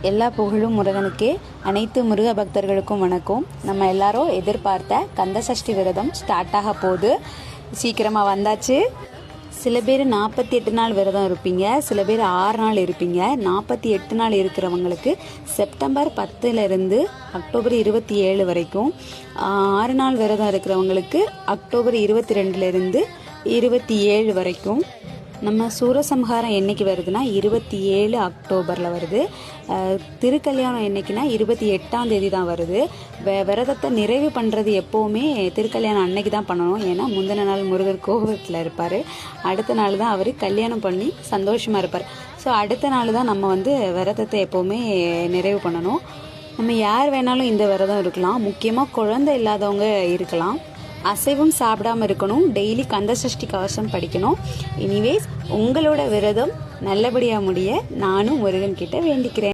எல்லா புகழும் முருகனுக்கே. அனைத்து முருக பக்தர்களுக்கும் வணக்கம். நம்ம எல்லாரும் எதிர்பார்த்த கந்தசஷ்டி விரதம் ஸ்டார்ட் ஆக போகுது. சீக்கிரமாக வந்தாச்சு. சில பேர் 48 நாள் விரதம் இருப்பீங்க, சில பேர் 6 நாள் இருப்பீங்க. 48 நாள் இருக்கிறவங்களுக்கு செப்டம்பர் 10லேருந்து அக்டோபர் 27 வரைக்கும், 6 நாள் விரதம் இருக்கிறவங்களுக்கு அக்டோபர் 22லேருந்து 27 வரைக்கும். நம்ம சூரசம்ஹாரம் என்னைக்கு வருதுன்னா 27 அக்டோபரில் வருது. திருக்கல்யாணம் என்னைக்குன்னா 28ஆம் தேதி தான் வருது. விரதத்தை நிறைவு பண்ணுறது எப்போவுமே திருக்கல்யாணம் அன்னைக்கு தான் பண்ணணும். ஏன்னா முந்தின நாள் முருகர் கோபத்தில் இருப்பார், அடுத்த நாள் தான் அவர் கல்யாணம் பண்ணி சந்தோஷமாக இருப்பார். ஸோ அடுத்த நாள் தான் நம்ம விரதத்தை எப்போவுமே நிறைவு பண்ணணும். நம்ம யார் வேணாலும் இந்த விரதம் இருக்கலாம். முக்கியமாக குழந்தை இல்லாதவங்க இருக்கலாம். அசைவம் சாப்பிடாம இருக்கணும். டெய்லி கந்தசஷ்டி கவசம் படிக்கணும். எனிவேஸ், உங்களோட விரதம் நல்லபடியாக முடிய நானும் முருகன் கிட்ட வேண்டிக்கிறேன்.